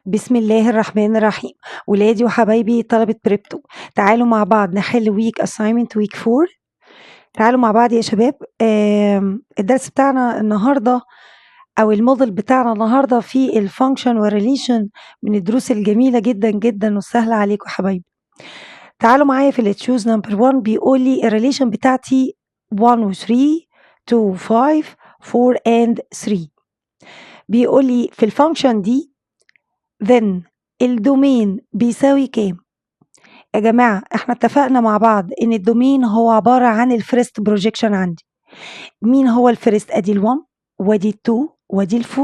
بسم الله الرحمن الرحيم. ولادي وحبايبي طلبة بريبتو، تعالوا مع بعض نحل ويك assignment ويك 4. تعالوا مع بعض يا شباب. الدرس بتاعنا النهارده او الموديل بتاعنا النهارده في الفانكشن والريليشن، من الدروس الجميله جدا جدا والسهله عليكم يا حبايبي. تعالوا معايا في التشوز نمبر 1. بيقول لي الريليشن بتاعتي 1 و 3 2 5 4 and 3. بيقول لي في الفانكشن دي then الدومين بيساوي كام؟ يا جماعة احنا اتفقنا مع بعض ان الدومين هو عبارة عن الفيرست بروجيكشن عندي. مين هو الفيرست؟ ادي ال1 وادي ال2 وادي ال4.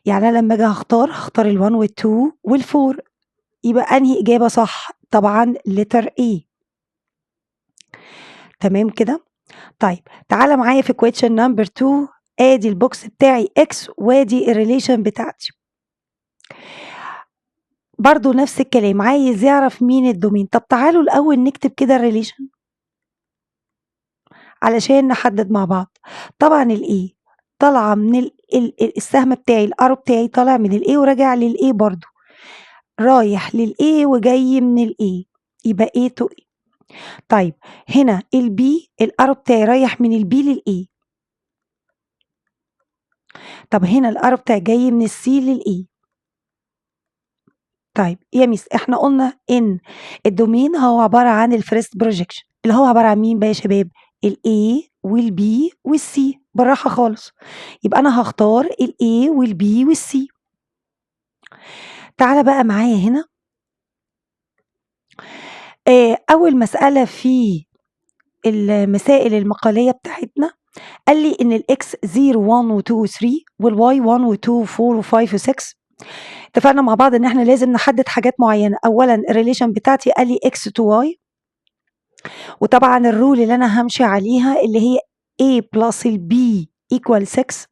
يعني انا لما اجي هختار ال1 وال2 وال4، يبقى انهي اجابة صح؟ طبعا letter A. تمام كده. طيب تعالى معايا في question number 2. ادي البوكس بتاعي x وادي الريليشن بتاعتي. برضو نفس الكلام، عايز يعرف مين الدومين. طب تعالوا الأول نكتب كده الريليشن علشان نحدد مع بعض. طبعا الايه طالعة من السهم بتاعي، الارو بتاعي طالع من الايه وراجع للايه، برضو رايح للايه وجاي من الايه، يبقى ايه تو ايه. طيب هنا البي، الارو بتاعي رايح من البي للايه. طب هنا الارو بتاعي جاي من السي للايه. طيب يا ميس احنا قلنا ان الدومين هو عبارة عن الفيرست بروجيكشن، اللي هو عبارة عن مين بقى يا شباب؟ الاي والبي والسي. بالراحة خالص، يبقى انا هختار الاي والبي والسي. تعالى بقى معايا هنا. اول مسألة في المسائل المقالية بتاعتنا، قال لي ان الاكس 0 1 و 2 و 3 والواي 1 و 2 و 4 و 5 و 6. اتفقنا مع بعض ان احنا لازم نحدد حاجات معينة. اولا الريليشن بتاعتي قال لي اكس تو واي، وطبعا الرول اللي انا همشي عليها اللي هي a بلس البي equal 6.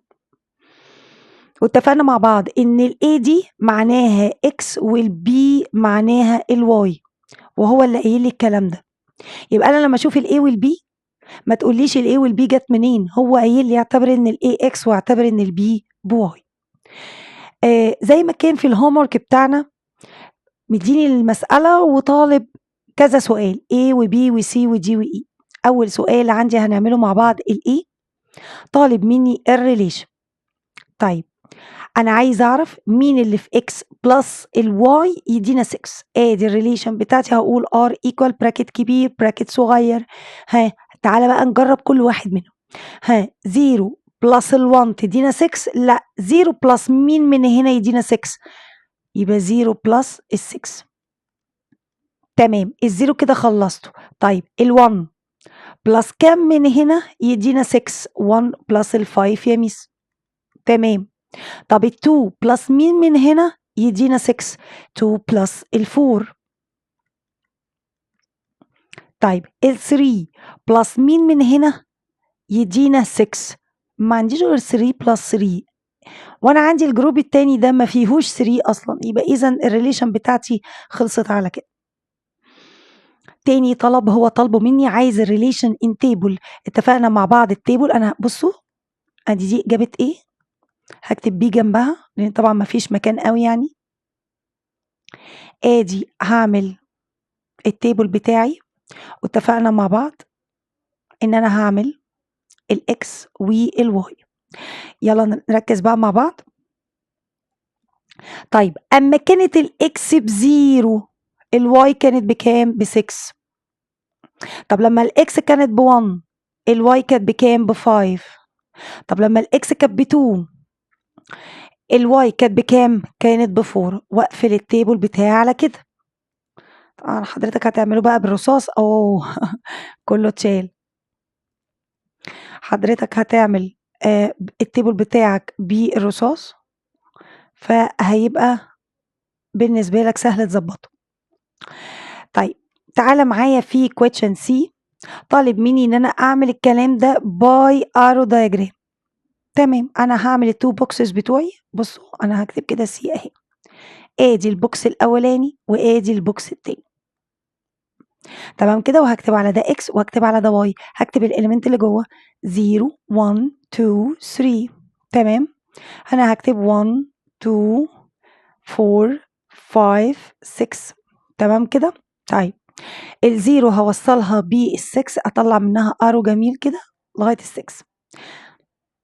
واتفقنا مع بعض ان الاي دي معناها اكس والبي معناها الواي، وهو اللي قايل لي الكلام ده. يبقى انا لما اشوف الاي والبي ما تقوليش الاي والبي جت منين، هو قايل لي اعتبر ان الاي اكس واعتبر ان البي بواي. زي ما كان في الهوم ورك بتاعنا، مديني المسألة وطالب كذا سؤال A و B و C و D و E. أول سؤال عندي هنعمله مع بعض الA، طالب مني الريليشن. طيب أنا عايز أعرف مين اللي في X بلس الواي يدينا 6. ادي الريليشن بتاعتي، هقول R equal براكت كبير براكت صغير. ها تعالى بقى نجرب كل واحد منهم. 0 بلس ال1 تدينا 6؟ لا، 0 بلس مين من هنا يدينا 6؟ يبقى 0 بلس ال6. تمام، الزيرو كده خلصته. طيب ال1 بلس كام من هنا يدينا 6؟ 1 بلس ال5 يا ميس. تمام. طب ال2 بلس مين من هنا يدينا 6؟ 2 بلس ال4. طيب ال3 بلس مين من هنا يدينا 6؟ ما عنديش غير 3 بلس 3، وانا عندي الجروب التاني ده ما فيهوش 3 اصلا، يبقى اذا الريليشن بتاعتي خلصت على كده. تاني طلب هو طالبه مني، عايز الريليشن ان تيبل. اتفقنا مع بعض التيبل، انا بصوا ادي دي اجابه ايه، هكتب بي جنبها لان طبعا ما فيش مكان قوي يعني. ادي هعمل التيبل بتاعي، واتفقنا مع بعض ان انا هعمل الاكس والواي. يلا نركز بقى مع بعض. طيب اما كانت الاكس بزيرو، الواي كانت بكام؟ ب6. طب لما الاكس كانت ب1، الواي كانت بكام؟ ب5. طب لما الاكس كانت ب2، الواي كانت بكام؟ كانت ب4. واقفل التيبل بتاعي على كده. طبعا حضرتك هتعمله بقى بالرصاص او كله اتشال. حضرتك هتعمل التيبل بتاعك بالرصاص، فهيبقى بالنسبة لك سهل تظبطه. طيب تعالى معايا في question C. طالب مني ان انا اعمل الكلام ده باي ارو دايجرام. تمام، انا هعمل التو بوكسز بتوعي. بصوا انا هكتب كده سي اهي، ادي البوكس الاولاني وادي البوكس التاني. تمام كده، وهكتب على ده اكس وهكتب على ده واي. هكتب الاليمنت اللي جوه 0 1 2 3. تمام، انا هكتب 1 2 4 5 6. تمام كده؟ طيب الزيرو هوصلها بالسكس، اطلع منها ارو جميل كده لغايه السكس.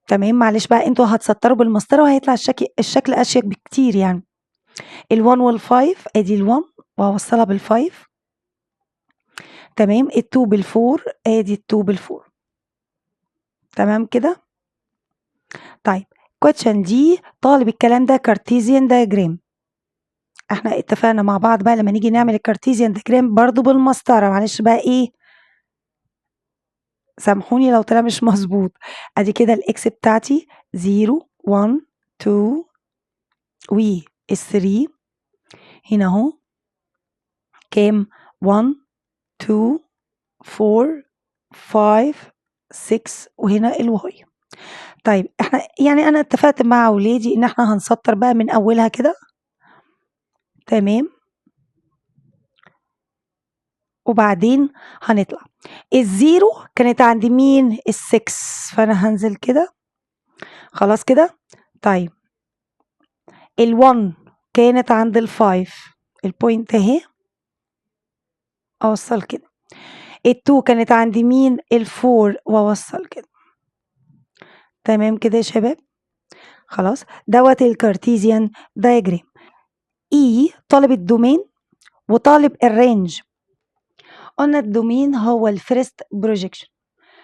تمام، معلش بقى انتوا هتسطروا بالمسطره وهيطلع الشكل اشيك بكتير يعني. ال1 وال5 ادي ال1 وهوصلها بال5. تمام، ال2 بال4 ادي ال2 بال4. تمام كده؟ طيب question دي طالب الكلام ده كارتيزيان دايجرام. احنا اتفقنا مع بعض بقى لما نيجي نعمل الكارتيزيان دايجرام برضو بالمسطره، معلش بقى ايه، سامحوني لو طلع مش مظبوط. ادي كده الاكس بتاعتي 0 1 2 و 3 هنا اهو كام 1 2 4 5 6 وهنا الواي. طيب احنا يعني انا اتفقت مع اولادي ان احنا هنسطر بقى من اولها كده. تمام، وبعدين هنطلع. الزيرو كانت عند مين؟ السكس، فانا هنزل كده خلاص كده. طيب ال1 كانت عند ال5، البوينت اهي اوصل كده. ال2 كانت عند مين؟ ال4 واوصل كده. تمام كده يا شباب؟ خلاص دوت الكارتيزيان دايجرام. اي طالب الدومين وطالب الرينج. قلنا الدومين هو الفيرست بروجيكشن،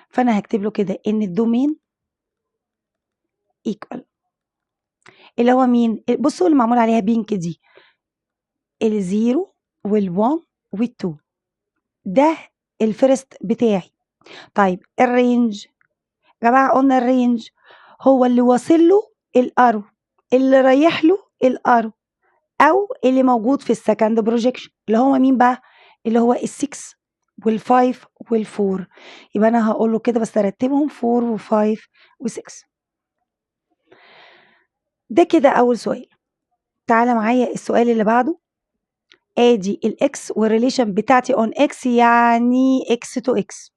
فانا هكتب له كده ان الدومين ايكوال اللي هو مين؟ بصوا اللي معمول عليها بينك دي الزيرو والوان والتو، ده الفيرست بتاعي. طيب الرينج يا جماعه، قلنا الرينج هو اللي واصل له الارو، اللي رايح له الارو، او اللي موجود في السكند بروجيكشن اللي هو مين بقى؟ اللي هو ال6 وال5 وال4. يبقى انا هقول له كده بس ارتبهم 4 و5 و6. ده كده اول سؤال. تعالى معايا السؤال اللي بعده. ادي الاكس والريليشن بتاعتي اون اكس، يعني اكس تو اكس.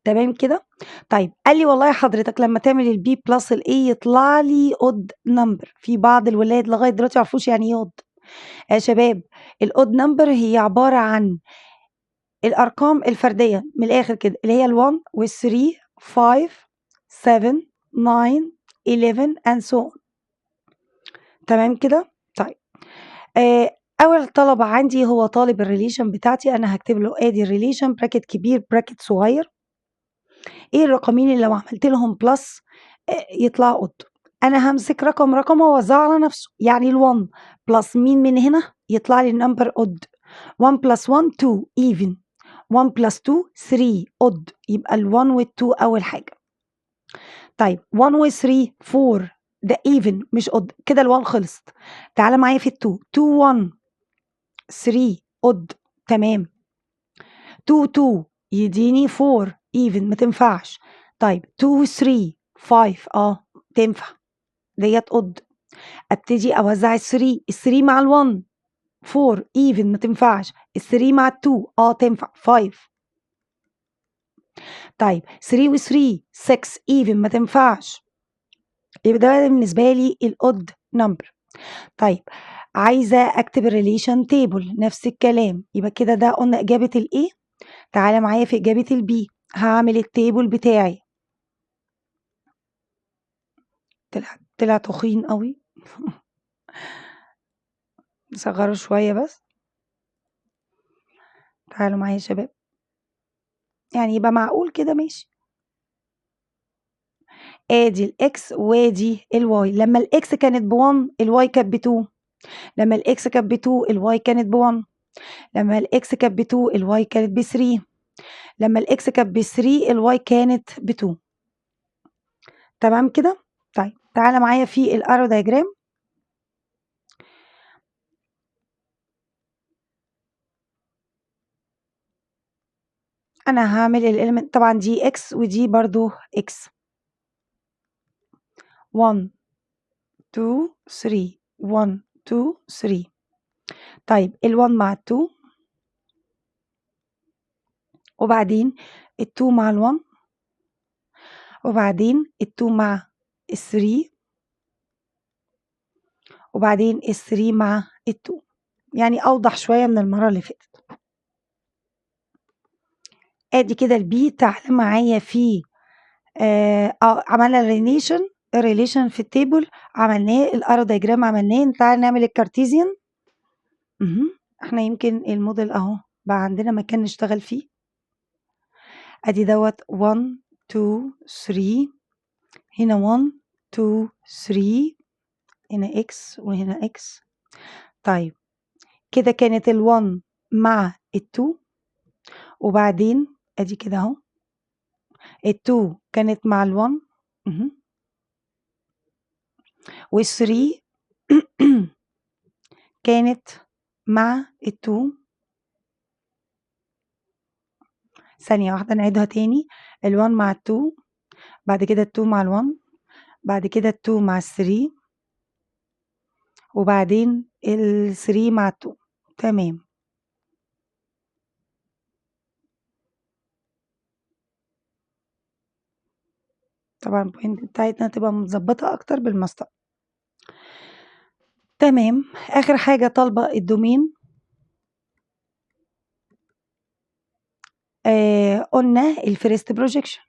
تمام كده؟ طيب قال لي والله حضرتك لما تعمل البي بلس الاي يطلع لي اود نمبر. في بعض الولاد لغايه دلوقتي ما يعرفوش يعني ايه اود. يا شباب الاود نمبر هي عباره عن الارقام الفرديه من الاخر كده، اللي هي ال1 وال3 5 7 9 11 and so on. تمام كده؟ طيب اول طلب عندي هو طالب الريليشن بتاعتي. انا هكتب له ادي الريليشن براكت كبير براكت صغير. ايه الرقمين اللي لو عملت لهم بلس يطلع اود؟ انا همسك رقم رقم واوزعه على نفسه، يعني ال1 بلس مين من هنا يطلع لي النمبر اود. 1 بلس 1 2 even. 1 بلس 2 3 اود، يبقى ال1 وال2 اول حاجه. طيب 1 و3 4 ده even مش اود، كده ال1 خلصت. تعالى معايا في ال2 2 1 3 اود. تمام، 2 2 يديني 4 even ما تنفعش. طيب 2 3 5 تنفع ديت اود. ابتدي اوزع ال3 مع ال1 4 even ما تنفعش. ال3 مع ال2 تنفع 5. طيب 3 و3 6 even ما تنفعش، يبقى ده بالنسبه لي الاود نمبر. طيب عايزه اكتب الريليشن تيبل نفس الكلام، يبقى كده ده قلنا اجابه الايه. تعالى معايا في اجابه البي، هعمل التيبل بتاعي. طلع تخين قوي. نصغره شويه بس. تعالوا معايا يا شباب، يعني يبقى معقول كده ماشي. ادي الاكس وادي الواي. لما الاكس كانت ب1 الواي كانت ب2. لما الاكس كانت ب2 الواي كانت ب1. لما الاكس كانت ب2 الواي كانت ب3. لما الاكس كانت ب3 الواي كانت ب2. تمام كده؟ طيب تعالى معايا في الارو دايجرام. انا هعمل الاليمنت طبعا دي اكس ودي برضو اكس. 1 2 3 1 2 3. طيب ال1 مع ال2 وبعدين ال2 مع ال1 وبعدين ال2 مع ال3 وبعدين ال3 مع ال2، يعني أوضح شوية من المرة اللي فاتت. ادي كده البي. تعالى معايا في عملنا الريليشن في التيبل عملناه، الارو دايجرام عملناه. تعالى نعمل الكارتيزيان. احنا يمكن الموديل اهو بقى عندنا مكان نشتغل فيه. ادي دوت 1 2 3، هنا 1 2 3، هنا اكس وهنا اكس. طيب كده كانت ال1 مع ال2، وبعدين ادي كده اهو ال2 كانت مع ال1 وال3 كانت مع ال2. ثانية واحدة نعيدها تاني. ال1 مع ال2، بعد كده ال2 مع ال1، بعد كده ال2 مع ال3، وبعدين ال3 مع ال2. تمام. طبعا البوينت بتاعتنا تبقى متظبطة أكتر بالمسطرة. تمام. آخر حاجة طالبة الدومين. قلنا الفيرست بروجيكشن.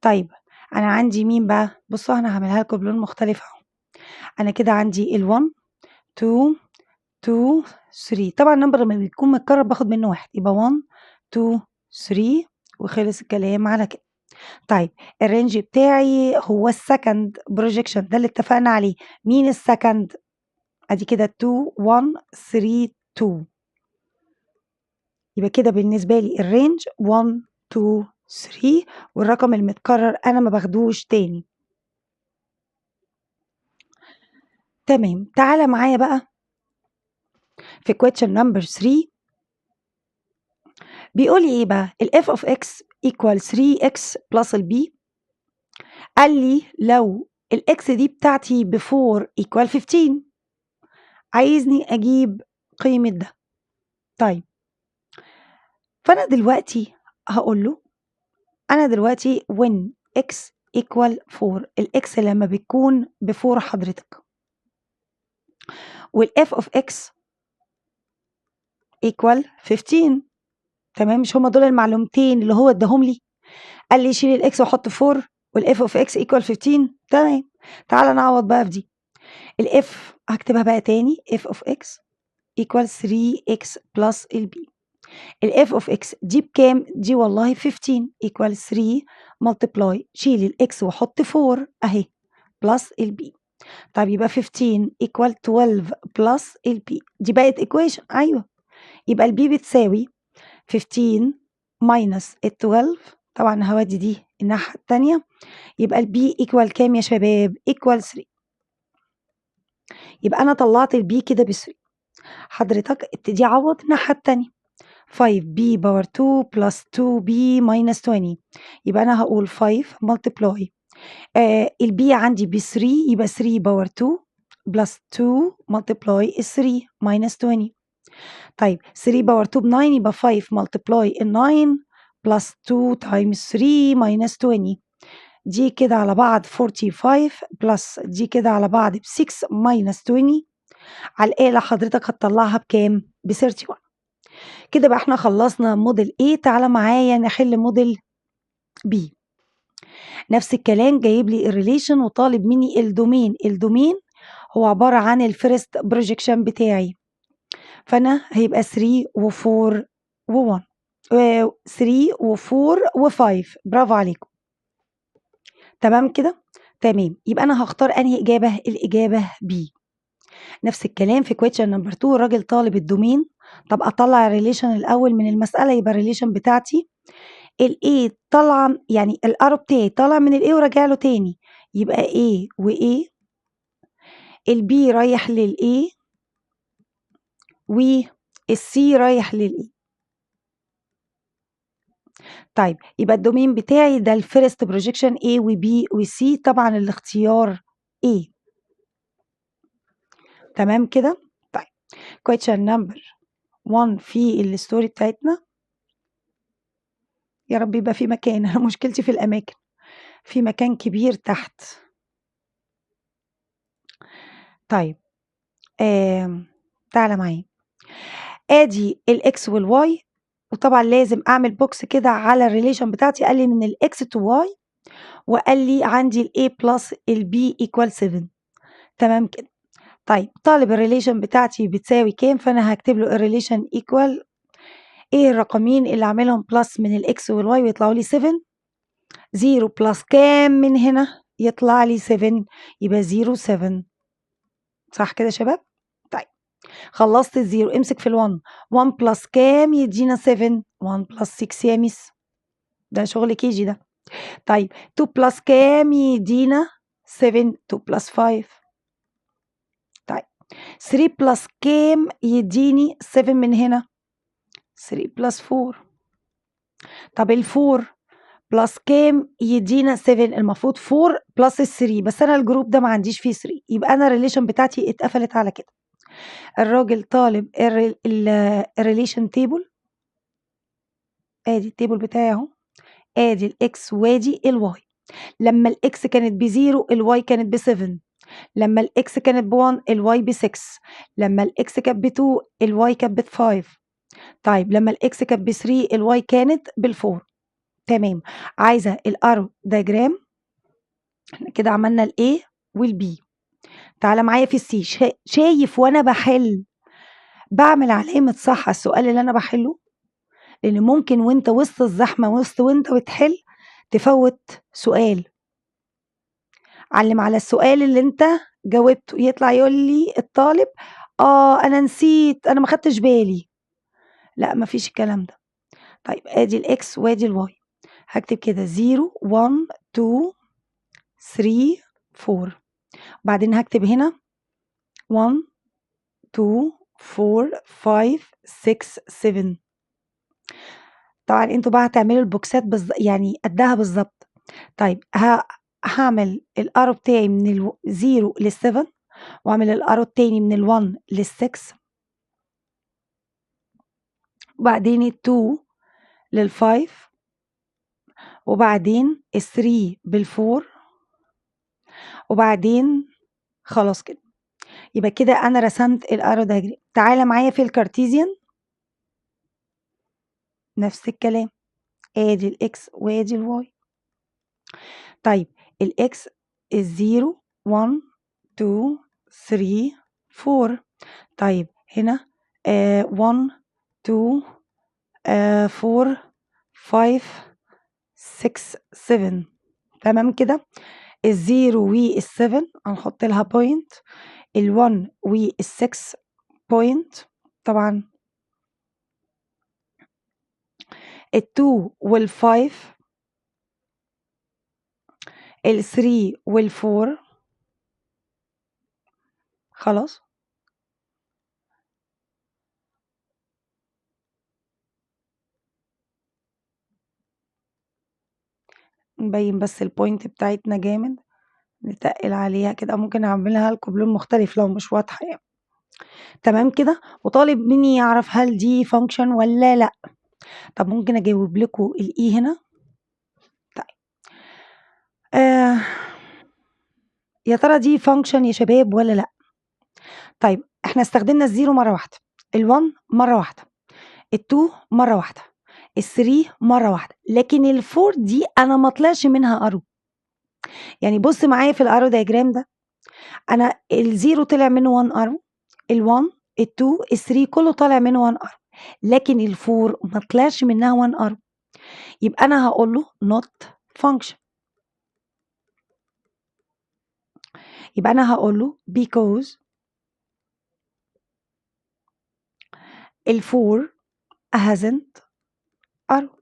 طيب أنا عندي مين بقى؟ بصوا أنا هعملها لكم بلون مختلف أهو. أنا كده عندي ال1 2 2 3. طبعا النمبر لما بيكون متكرر باخد منه واحد، يبقى 1 2 3 وخلص الكلام على كده. طيب الرينج بتاعي هو السكند بروجيكشن ده اللي اتفقنا عليه. مين السكند؟ ادي كده 2 1 3 2. يبقى كده بالنسبه لي الرينج 1 2 3، والرقم المتكرر انا ما باخدوش تاني. تمام. تعالى معايا بقى في question number 3. بيقول لي ايه بقى؟ ال f of x equal 3x plus ال b. قال لي لو ال x دي بتاعتي ب 4 equal 15، عايزني اجيب قيمة ده. طيب فانا دلوقتي هقول له انا دلوقتي when x equal 4، الاكس لما بتكون ب 4 حضرتك، والاف اوف x equal 15. تمام. مش هما دول المعلومتين اللي هو اداهم لي؟ قال لي شيل الاكس وحط 4 والاف اوف x equal 15. تمام. تعالى نعوض بقى في دي. الاف هكتبها بقى تاني، f of x equal 3x plus البي. الاف اوف x دي بكام؟ دي والله 15 equal 3 multiply، شيل الاكس وحط 4 اهي بلس البي. طيب يبقى 15 equal 12 بلس البي. دي بقت equation. ايوه. يبقى البي بتساوي 15 minus ال 12. طبعا هودي دي الناحية التانية. يبقى البي equal كام يا شباب؟ equal 3. يبقى انا طلعت البي كده ب 3. حضرتك ابتدي عوض الناحية التانية. 5b باور 2 plus 2b minus 20. يبقى انا هقول 5 multiply البي عندي ب 3، يبقى 3 باور 2 بلس 2 multiply 3 minus 20. طيب 3 باور 2 ب 9، يبقى 5 multiply 9 بلس 2 times 3 minus 20. دي كده على بعض 45 بلس دي كده على بعض ب 6 minus 20. على الآلة حضرتك هتطلعها بكام؟ ب 31. كده بقى احنا خلصنا موديل A. تعالى معايا نحل موديل B. نفس الكلام، جايب لي الريليشن وطالب مني الدومين. الدومين هو عبارة عن الفيرست بروجيكشن بتاعي، فأنا هيبقى 3 و4 و1 3 و4 و5. برافو عليكم. تمام كده. تمام. يبقى أنا هختار أنهي إجابة؟ الإجابة B. نفس الكلام في question number 2. الراجل طالب الدومين. طب أطلع الريليشن الأول من المسألة. يبقى الريليشن بتاعتي A طالعة، يعني الارو بتاعي طالع من A وراجع له تاني، يبقى A و A. B رايح A C رايح A. طيب يبقى الدومين بتاعي ده الفيرست بروجيكشن A B C. طبعا الاختيار A. تمام كده. طيب question number 1 في الستوري بتاعتنا. يا رب يبقى في مكان. انا مشكلتي في الاماكن، في مكان كبير تحت. طيب تعالى معايا. ادي الاكس والواي، وطبعا لازم اعمل بوكس كده على الريليشن بتاعتي. قال لي من الاكس تو واي، وقال لي عندي الاي بلس البي ايكوال 7. تمام كده. طيب طالب الريليشن بتاعتي بتساوي كام، فانا هكتب له الريليشن ايكوال ايه الرقمين اللي اعملهم بلس من الاكس والواي ويطلعوا لي 7. 0 بلس كام من هنا يطلع لي 7، يبقى 0 7. صح كده يا شباب؟ طيب خلصت الزيرو، امسك في ال1. 1 بلس كام يدينا 7؟ 1 بلس 6 يا ميس، ده شغل كيجي ده. طيب 2 بلس كام يدينا 7؟ 2 بلس 5. طيب 3 بلس كام يديني 7 من هنا؟ 3 بلس 4. طب ال4 بلس كام يدينا 7؟ المفروض 4 بلس 3، بس انا الجروب ده ما عنديش فيه 3، يبقى انا الريليشن بتاعتي اتقفلت على كده. الراجل طالب الريليشن تيبل، ادي التيبل بتاعي اهو، ادي الاكس وادي الواي. لما الاكس كانت بزيرو الواي كانت ب7، لما الاكس كانت ب1 الواي ب6، لما الاكس كانت ب2 الواي كانت ب5. طيب لما الاكس كانت ب3 الواي كانت بال4. تمام. عايزه الارو دايجرام. احنا كده عملنا الاي والبي. تعالى معايا في السي. شايف وانا بحل بعمل علامه صح على السؤال اللي انا بحله؟ لان ممكن وانت وسط الزحمه وانت بتحل تفوت سؤال. علم على السؤال اللي انت جاوبته، يطلع يقول لي الطالب انا نسيت، انا ما خدتش بالي. لا مفيش الكلام ده. طيب ادي الاكس وادي الواي، هكتب كده 0 1 2 3 4، وبعدين هكتب هنا 1 2 4 5 6 7. طبعا انتوا بقى هتعملوا البوكسات يعني قدها بالظبط. طيب هعمل الارو بتاعي من ال0 لل7، واعمل الارو التاني من ال1 لل6، وبعدين ال2 لل5، وبعدين ال3 بال4، وبعدين خلاص كده. يبقى كده انا رسمت الارو دايجرام. تعالى معايا في الكارتيزيان، نفس الكلام، ادي الاكس وادي الواي. طيب الاكس الزيرو 1 2 3 4. طيب هنا 1 2 4 5 6 7. تمام كده. الزيرو وال7 هنحط لها بوينت، ال1 وال6 بوينت طبعا، ال2 وال5، ال3 وال4. خلاص. نبين بس البوينت بتاعتنا جامد، نتقل عليها كده، ممكن اعملها لكم بلون مختلف لو مش واضحه يعني. تمام كده. وطالب مني يعرف هل دي فانكشن ولا لا. طب ممكن اجاوب لكم الاي هنا. طيب يا ترى دي فانكشن يا شباب ولا لا؟ طيب احنا استخدمنا الزيرو مره واحده، ال1 مره واحده، ال2 مره واحده، ال3 مره واحده، لكن ال4 دي انا ما طلعش منها ارو. يعني بص معايا في الارو دايجرام ده، انا الزيرو طلع منه 1 ارو، ال1 ال2 ال3 كله طالع منه 1 ارو، لكن ال4 ما طلعش منها 1 ارو. يبقى انا هقول له not function. يبقى انا هقول له because ال4 hasn't arrow.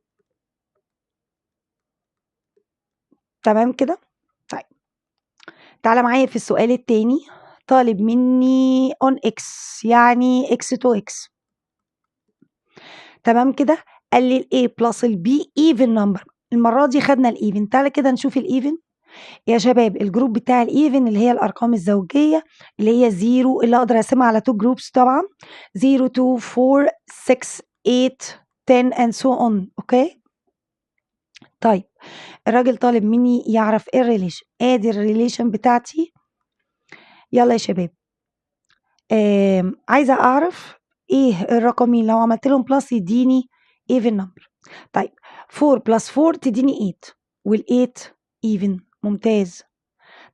تمام كده. طيب تعالى معايا في السؤال التاني. طالب مني on x يعني x to x. تمام كده. قال لي ال a plus ال b even number. المرة دي خدنا الايفن، تعالى كده نشوف الايفن يا شباب. الجروب بتاع الايفن اللي هي الارقام الزوجية، اللي هي 0 اللي اقدر اقسمها على 2 جروبس طبعا، 0 2 4 6 8 10 and so on. اوكي. طيب الراجل طالب مني يعرف ايه الريليشن. ادي الريليشن بتاعتي. يلا يا شباب، عايزة أعرف إيه الرقمين لو عملت لهم بلس يديني even number. طيب 4 بلس 4 تديني 8 وال8 even. ممتاز.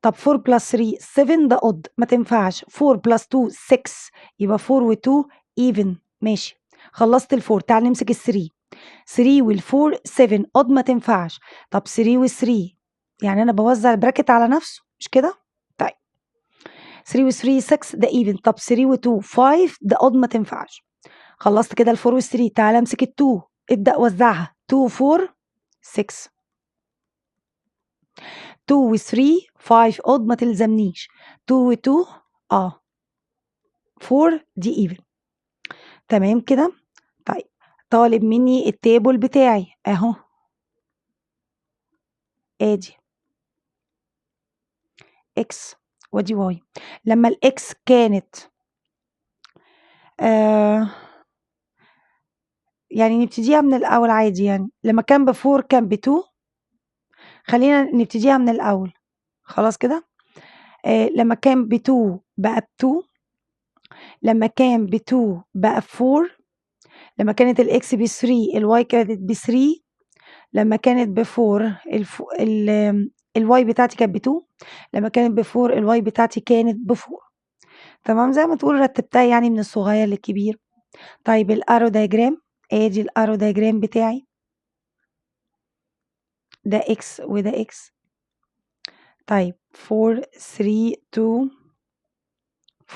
طب 4 بلس 3 7 ده odd ما تنفعش. 4 بلس 2 6 يبقى 4 و2 even. ماشي خلصت ال4. تعال نمسك ال3. 3 وال4 7 odd ما تنفعش. طب 3 و3 يعني أنا بوزع البراكت على نفسه مش كده؟ طيب 3 و3 6 ده even. طب 3 و2 5 ده odd ما تنفعش. خلصت كده ال4 وال3. تعال امسك ال2 ابدأ وزعها. 2 و4 6 2 و3 5 odd ما تلزمنيش. 2 و2 4 دي even. تمام كده. طيب طالب مني التابل بتاعي اهو ادي x ودي y. لما الاكس كانت يعني نبتديها من الاول عادي. يعني لما كان ب4 كان ب2. خلينا نبتديها من الاول خلاص كده. لما كان ب2 بقى ب2. لما كان ب2 بقى ب4. لما كانت الاكس ب3 الواي كانت ب3. لما كانت ب4 الواي بتاعتي كانت ب2. لما كانت ب4 الواي بتاعتي كانت ب4. تمام زي ما تقول رتبتها يعني من الصغير للكبير. طيب الارو دايجرام ادي الارو دايجرام بتاعي ده اكس وده اكس. طيب 4 3 2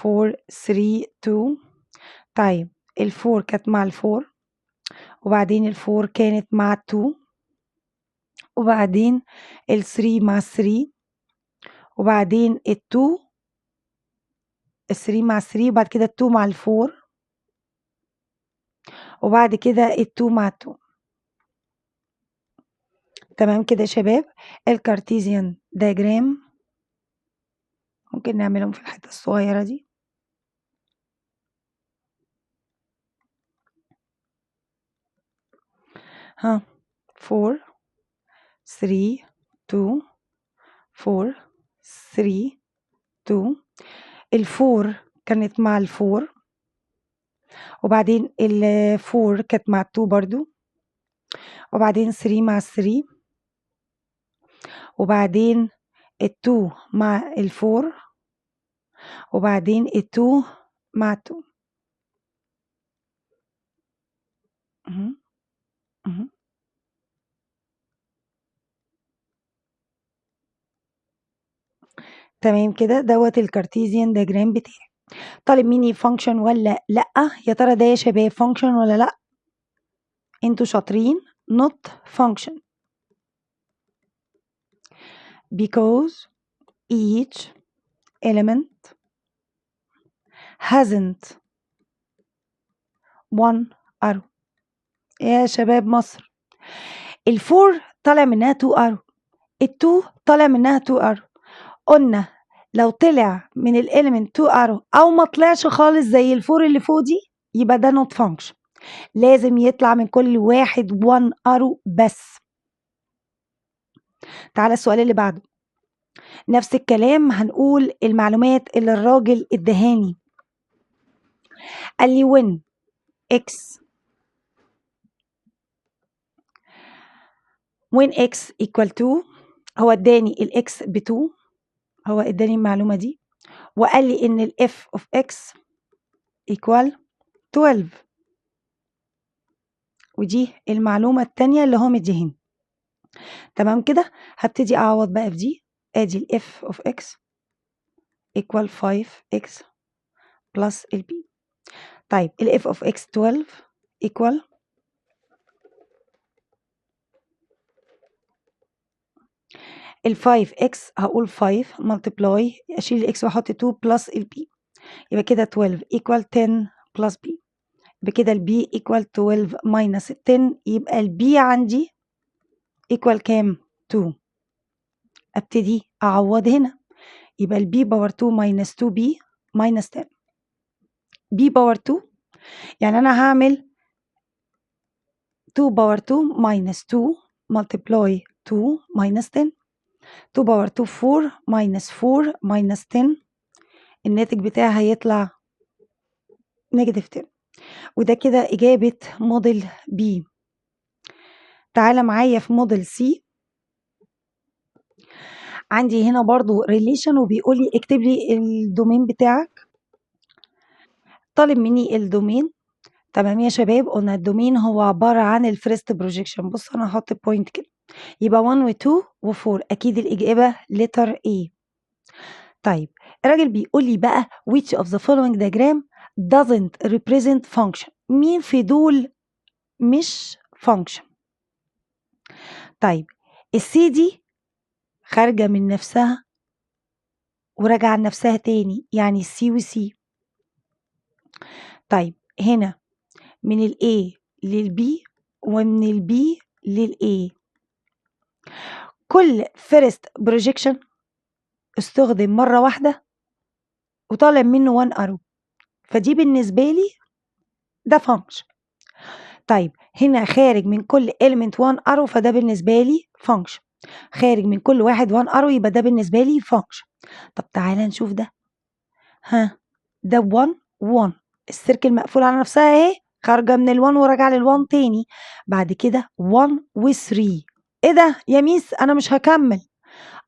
4 3 2. طيب ال4 كانت مع ال4 وبعدين ال4 كانت مع ال2 وبعدين ال3 مع ال3 وبعدين ال2 ال3 مع ال3 وبعد كده ال2 مع ال4 وبعد كده ال2 مع ال2. تمام كده يا شباب. الكارتيزيان دايجرام ممكن نعملهم في الحتة الصغيرة دي. ها 4 3 2 4 3 2. ال4 كانت مع ال4 وبعدين ال4 كانت مع ال2 برضو وبعدين 3 مع ال3 وبعدين ال2 مع ال4 وبعدين ال2 مع ال2. تمام كده دوت الكارتيزيان دياجرام بتاعي. طالب مني فانكشن ولا لا؟ يا ترى ده يا شباب فانكشن ولا لا؟ انتوا شاطرين. not function because each element hasn't one arrow. يا شباب مصر ال4 طالع منها 2 arrow. ال2 طالع منها 2 arrow. قلنا لو طلع من الاليمنت 2 arrow او ما طلعش خالص زي ال4 اللي فوق دي يبقى ده not function. لازم يطلع من كل واحد 1 arrow بس. تعالى السؤال اللي بعده نفس الكلام. هنقول المعلومات اللي الراجل ادهاني. قال لي when x equal to. هو اداني الاكس ب2. هو اداني المعلومة دي وقال لي ان الاف of x equal 12. ودي المعلومة التانية اللي هو مديهاني. تمام كده. هبتدي اعوض بقى في دي. ادي الاف of x equal 5x plus البي. طيب الاف of x 12 equal ال 5x هقول 5 multiply اشيل الاكس واحط 2 plus البي يبقى كده 12 equal 10 plus b. يبقى كده البي equal 12 minus 10 يبقى البي عندي equal كام؟ 2. ابتدي اعوض هنا يبقى البي باور 2 minus 2b minus 10. b باور 2 يعني انا هعمل 2 باور 2 minus 2 multiply 2 minus 10. 2 باور 2 4 minus 4 minus 10 الناتج بتاعي هيطلع نيجاتيف 10. وده كده إجابة موديل B. تعالى معايا في موديل C. عندي هنا برضو ريليشن وبيقول لي اكتب لي الدومين بتاعك. طالب مني الدومين. تمام يا شباب، قلنا الدومين هو عبارة عن الفيرست بروجيكشن. بص أنا هحط بوينت كده، يبقى 1 و 2 و 4. أكيد الإجابة letter A. طيب الراجل بيقول لي بقى which of the following diagram doesn't represent function. مين في دول مش function؟ طيب السي دي خارجة من نفسها وراجعة لنفسها تاني، يعني السي وسي. طيب هنا من ال A لل B ومن ال B لل A. كل first projection استخدم مرة واحدة وطالع منه 1 arrow، فدي بالنسبة لي ده function. طيب هنا خارج من كل element 1 arrow، فده بالنسبة لي function. خارج من كل واحد 1 arrow، يبقى ده بالنسبة لي function. طب تعالى نشوف ده. ده 1 1، السيركل مقفولة على نفسها اهي، خارجة من ال1 وراجعة لل1 تاني. بعد كده 1 و3. ايه ده يا ميس؟ انا مش هكمل،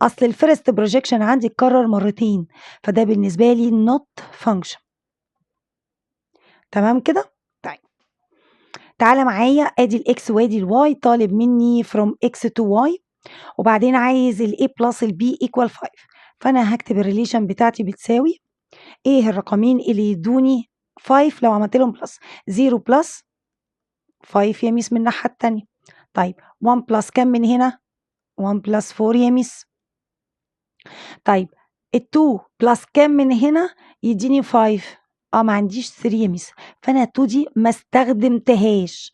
اصل الفيرست بروجيكشن عندي اتكرر مرتين، فده بالنسبة لي not function. تمام كده؟ طيب تعالى معايا، ادي الاكس وادي الواي. طالب مني from x to y، وبعدين عايز ال a plus ال b equal 5. فانا هكتب الريليشن بتاعتي بتساوي ايه الرقمين اللي يدوني 5 لو عملت لهم بلس؟ 0 بلس 5 يا ميس من الناحية التانية. طيب 1 بلس كام من هنا؟ 1 بلس 4 يا ميس. طيب ال 2 بلس كام من هنا يديني 5؟ ما عنديش 3 يا ميس، فانا 2 دي ما استخدمتهاش.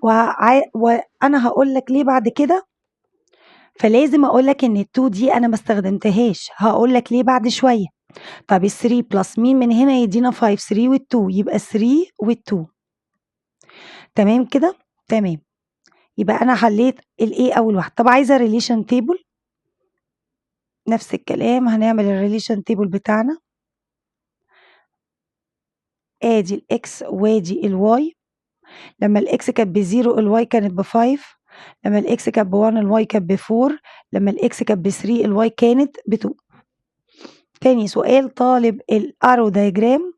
وانا هقول لك ليه بعد كده، فلازم اقول لك ان ال2 دي انا ما استخدمتهاش، هقول لك ليه بعد شويه. طب ال 3 بلس مين من هنا يدينا 5؟ 3 وال2، يبقى 3 وال2. تمام كده؟ تمام. يبقى انا حليت الايه اول واحده. طب عايزه ريليشن تيبل، نفس الكلام هنعمل الريليشن تيبل بتاعنا. ادي الاكس وادي الواي. لما الاكس كانت ب0 الواي كانت ب5، لما الاكس كانت ب1 الواي كانت ب4، لما الاكس كانت ب3 الواي كانت ب2. تاني سؤال، طالب الارو دايجرام.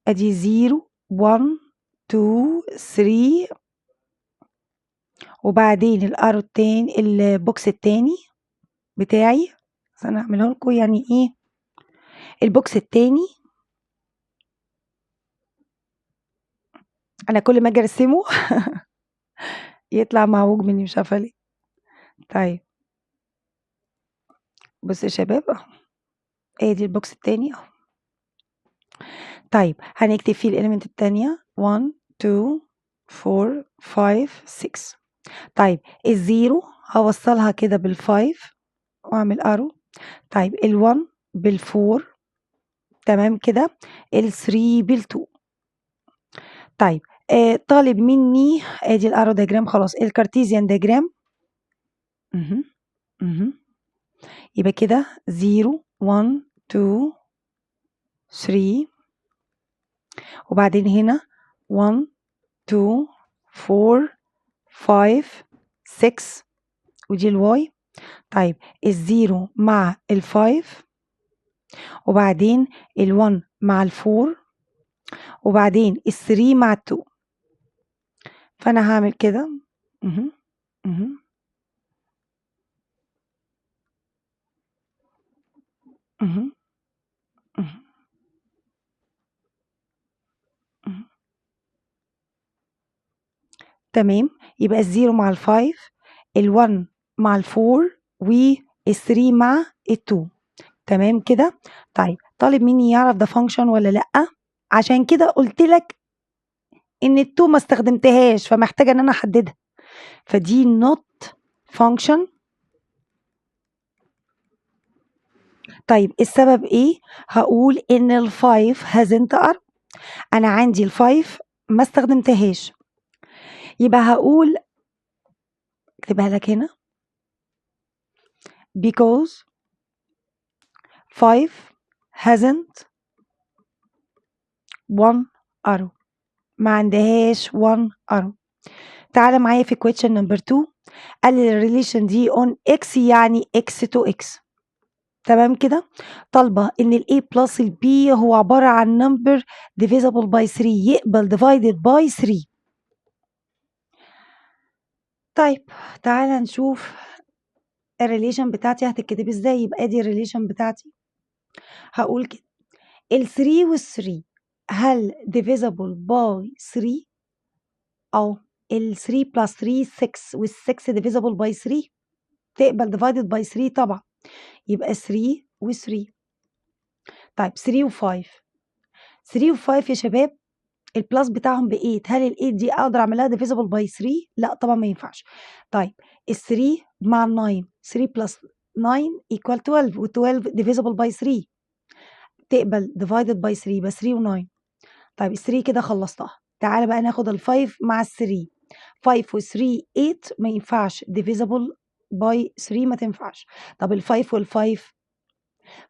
ادي 0 1 2 3، وبعدين الارو التاني البوكس التاني بتاعي. بس انا هعمله لكم يعني ايه البوكس التاني. انا كل ما اجي ارسمه يطلع معوج مني، مش عارفه ليه. طيب بصوا يا شباب اهو، ادي البوكس التاني اهو. طيب هنكتب فيه الاليمنت التانية 1 2 4 5 6. طيب الزيرو هوصلها كده بالفايف واعمل ارو. طيب ال1 بال4. تمام كده. ال3 بال2. طيب طالب مني ادي الارو دياجرام خلاص، الكارتيزيان دياجرام. يبقى كده 0 1 2 3، وبعدين هنا 1 2 4 5 6، ودي الواي. طيب الزيرو مع الفايف، وبعدين ال1 مع ال4، وبعدين ال3 مع ال2. فانا هعمل كده. اها اها اها اها اها. تمام. يبقى الزيرو مع الفايف، ال1 مع الفور، وال3 مع ال2. تمام كده. طيب طالب مني يعرف ده فانكشن ولا لا، عشان كده قلت لك ان ال2 ما استخدمتهاش، فمحتاجه ان انا احددها. فدي not function. طيب السبب ايه؟ هقول ان ال5 hasn't arm. انا عندي ال5 ما استخدمتهاش، يبقى هقول اكتبها لك هنا because 5 hasn't 1 arrow، ما عندهاش 1 arrow. تعالى معايا في question number 2. قال لي الريليشن دي on x يعني x to x. تمام كده؟ طالبة إن ال A plus ال B هو عبارة عن number divisible by 3 يقبل divided by 3. طيب تعالى نشوف الريليشن بتاعتي هتتكتب ازاي. يبقى دي الريليشن بتاعتي، هقول كده ال 3 وال 3 هل divisible by 3؟ أو ال 3 plus 3 6 وال 6 divisible by 3 تقبل divided by 3 طبعا. يبقى 3 و 3. طيب 3 و 5، 3 و 5 يا شباب البلس بتاعهم ب 8. هل ال 8 دي اقدر اعملها divisible by 3؟ لا طبعا ما ينفعش. طيب ال 3 مع ال 9، 3 plus 9 equal 12 و 12 divisible by 3 تقبل divided by 3 يبقى 3 و 9. طيب ال 3 كده خلصتها. تعالى بقى ناخد ال 5 مع ال 3، 5 و 3 8 ما ينفعش divisible by 3 ما تنفعش. طب ال 5 وال 5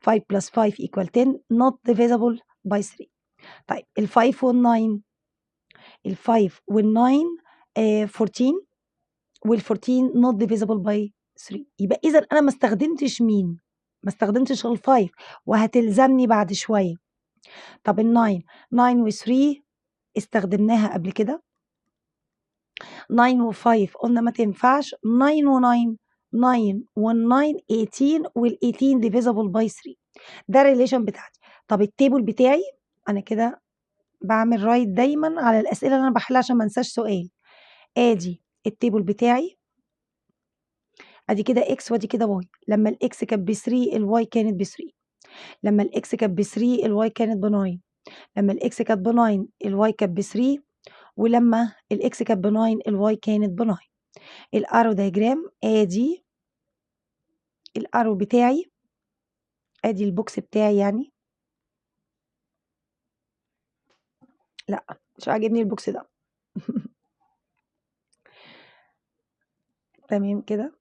5 plus 5 equal 10 not divisible by 3. طيب ال 5 وال 9، ال 5 وال 9 14 وال 14 not divisible by 3. يبقى إذا أنا ما استخدمتش مين؟ ما استخدمتش ال 5 وهتلزمني بعد شوية. طب ال 9، 9 و 3 استخدمناها قبل كده. 9 و 5 قلنا ما تنفعش. 9 و 9، 9 وال 9 18 وال 18 divisible by 3. ده الريليشن بتاعتي. طب التيبل بتاعي أنا كده بعمل رايت دايما على الأسئلة اللي أنا بحلها عشان ما انساش سؤال. ادي التيبل بتاعي، ادي كده اكس وادي كده واي. لما الاكس كانت ب 3 الواي كانت ب 3. لما الاكس كانت ب 3 الواي كانت ب 9. لما الاكس كانت ب 9 الواي كانت ب 3. ولما الاكس كانت ب 9 الواي كانت ب 9. الارو دايجرام ادي الارو بتاعي، ادي البوكس بتاعي يعني. لا مش عاجبني البوكس ده. تمام كده.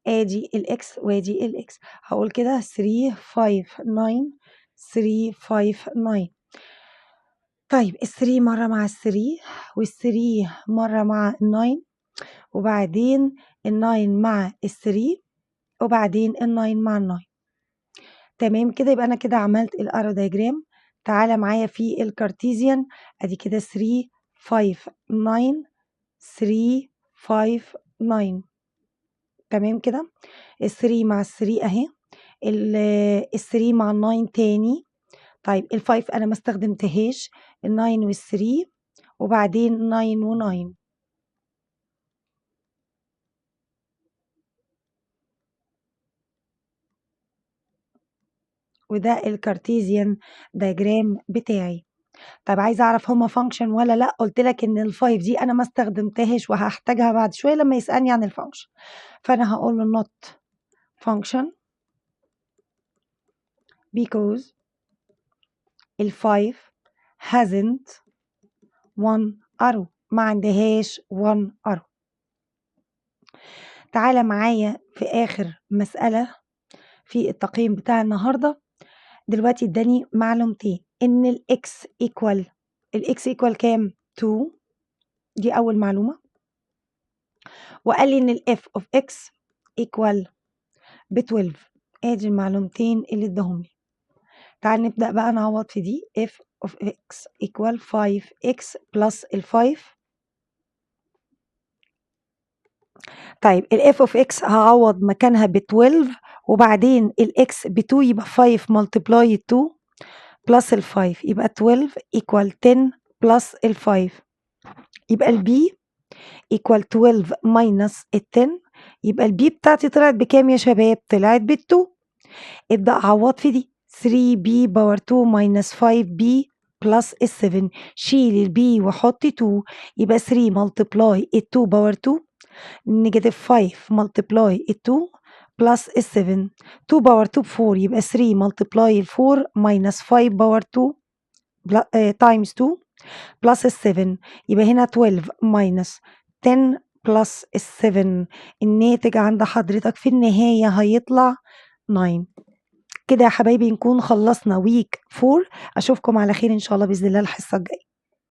ادي الاكس وادي الاكس. هقول كده 3 5 9 3 5 9. طيب ال3 مرة مع ال3 وال3 مرة مع ال9 وبعدين ال9 مع ال3 وبعدين ال9 مع ال9. تمام كده. يبقى أنا كده عملت الارو دايجرام. تعالى معايا في الكارتيزيان. ادي كده 3 5 9 3 5 9. تمام كده. ال3 مع ال3 اهي، ال3 مع ال9 تاني. طيب ال5 أنا ما استخدمتهاش. ال9 وال3 وبعدين 9 و9. وده الكارتيزيان دايجرام بتاعي. طب عايزة أعرف هما فانكشن ولا لأ؟ قلت لك إن ال5 دي أنا ما استخدمتهاش وهحتاجها بعد شوية لما يسألني عن الفانكشن. فأنا هقول له not function because ال5 hasn't one arrow، ما عندهاش one arrow. تعالى معايا في آخر مسألة في التقييم بتاع النهارده. دلوقتي اداني معلومتين ان الاكس ايكوال كام؟ 2. دي اول معلومه. وقال لي ان الاف اوف اكس ايكوال ب 12. ادي المعلومتين اللي اداهم لي. تعال نبدا بقى نعوض في دي. اف اوف اكس ايكوال 5x بلس ال 5. طيب الاف اوف اكس هعوض مكانها ب 12 وبعدين الاكس ب 2 يبقى 5 ملتبلاي 2 بلس ال 5 يبقى 12 equal 10 بلس ال 5. يبقى البي equal 12 minus ال 10. يبقى البي بتاعتي طلعت بكام يا شباب؟ طلعت ب 2. ابدأ عوض في دي. 3b باور 2 minus 5b بلس ال 7. شيل البي وحط 2 يبقى 3 multiply ال 2 باور 2 نيجاتيف 5 multiply ال 2 بلس ال 7. 2 باور 2 ب 4 يبقى 3 multiply ال 4 minus 5 باور 2 times 2 بلس ال 7. يبقى هنا 12 minus 10 بلس ال 7. الناتج عند حضرتك في النهاية هيطلع 9. كده يا حبايبي نكون خلصنا week 4. أشوفكم على خير إن شاء الله بإذن الله الحصة الجاية.